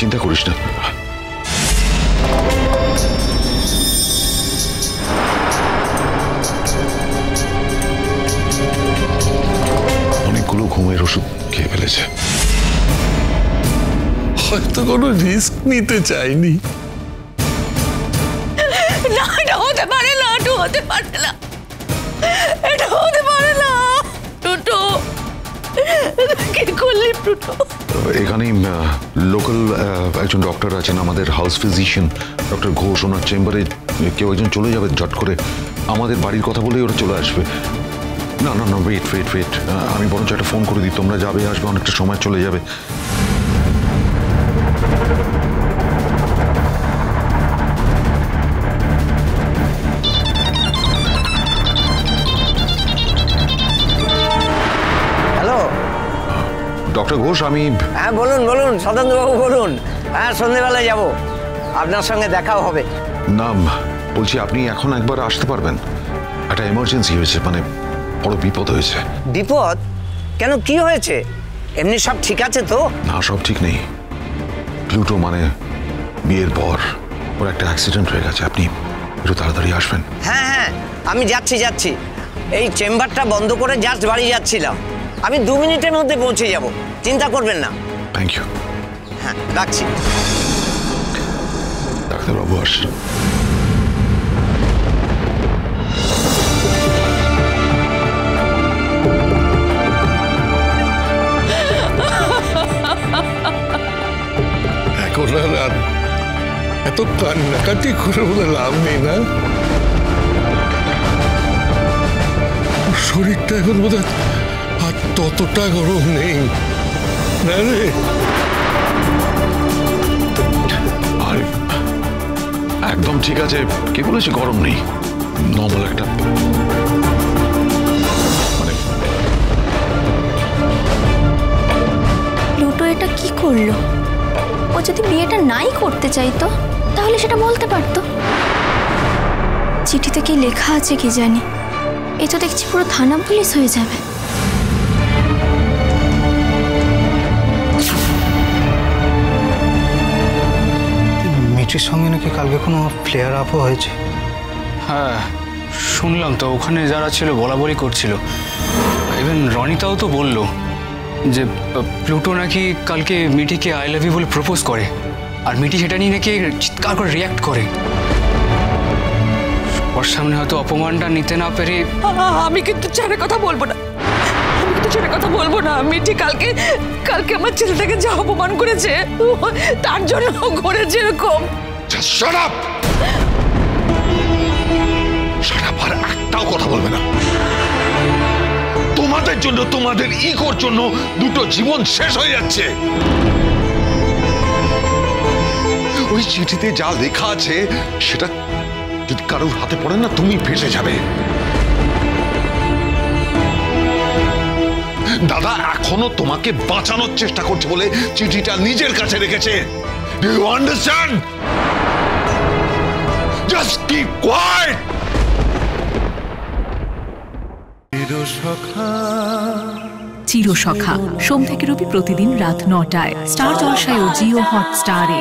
চিন্তা করিস না। অনেকগুলো ঘুমের ওষুধ খেয়ে ফেলেছে। হয়তো কোনো রিস্ক নিতে চাইনি। না, এটা হতে পারে না, এটা হতে পারে না, এটা হতে পারে না। টুটু, কি করলি টুটু? এখানেই লোকাল একজন ডক্টর আছেন, আমাদের হাউস ফিজিশিয়ান ডক্টর ঘোষ। ওনার চেম্বারে কেউ একজন চলে যাবে ঝট করে। আমাদের বাড়ির কথা বলেই ওরা চলে আসবে। না না না, ওয়েট ওয়েট ওয়েট, আমি বরঞ্চ একটা ফোন করে দিই। তোমরা যাবে আসবে, অনেকটা সময় চলে যাবে। হ্যালো ডক্টর ঘোষ, আমি হ্যাঁ বলুন বলুন সদানন্দবাবু বলুন। হ্যাঁ সন্ধ্যেবেলায় যাব, আপনার সঙ্গে দেখাও হবে। না বলছি, আপনি এখন একবার আসতে পারবেন? একটা এমার্জেন্সি হয়েছে, মানে বড় বিপদ হয়েছে। বিপদ? কেন, কি হয়েছে? এমনি সব ঠিক আছে তো? না, সব ঠিক নেই। প্লুটো মানে বিয়ের পর ওর একটা অ্যাক্সিডেন্ট হয়ে গেছে। আপনি একটু তাড়াতাড়ি আসবেন। হ্যাঁ হ্যাঁ, আমি যাচ্ছি। এই চেম্বারটা বন্ধ করে জাস্ট বাড়ি যাচ্ছিলাম। আমি 2 মিনিটের মধ্যে পৌঁছে যাব, চিন্তা করবেন না। Thank you. হ্যাঁ রাখছি। ডাক্তারবাবু আসছেন। এখন আর এত কান্নাকাটি করে বলে লাভ নেই না। শরীরটা এখন বোধ হয় আর ততটা গরম নেই না রে। আর একদম ঠিক আছে। কে বলেছে গরম নেই? নর্মাল একটা মানে। প্লুটো এটা কি করলো? ও যদি বিয়েটা নাই করতে চাইতো তাহলে সেটা বলতে পারতো। চিঠিতে কি লেখা আছে কি জানি। এ তো দেখছি পুরো থানা পুলিশ হয়ে যাবে। মিঠির সঙ্গে নাকি কালকে কোনো ফ্লেয়ার আপও হয়েছে। হ্যাঁ শুনলাম তো, ওখানে যারা ছিল বলা বলি করছিল। ইভেন রনিতাও তো বললো যে প্লুটো নাকি কালকে মিঠিকে আই লাভ ইউ বলে প্রপোজ করে, আর মিঠি সেটা নিয়ে নাকি চিৎকার করে রিয়াক্ট করে। ওর সামনে হয়তো অপমানটা নিতে না পেরে। আমি কিন্তু ছেড়ে কথা বলবো না, আমি কিন্তু ছেড়ে কথা বলবো না। মিঠি কালকে আমার ছেলেটাকে যা অপমান করেছে তার জন্য করেছে এরকম। Shut up! Shut up! আর একটাও কথা বলবে না। তোমাদের জন্য, তোমাদের ইগোর জন্য দুটো জীবন শেষ হয়ে যাচ্ছে। ওই চিঠিতে যা লেখা আছে সেটা যদি কারোর হাতে পড়ে না, তুমি ফেসে যাবে। দাদা এখনো তোমাকে বাঁচানোর চেষ্টা করছে বলে চিঠিটা নিজের কাছে রেখেছে। Do you understand? Just keep quiet. Chirosakha সোম থেকে রবি প্রতিদিন রাত 9টায় স্টার জলসায় ও জিও হটস্টারে।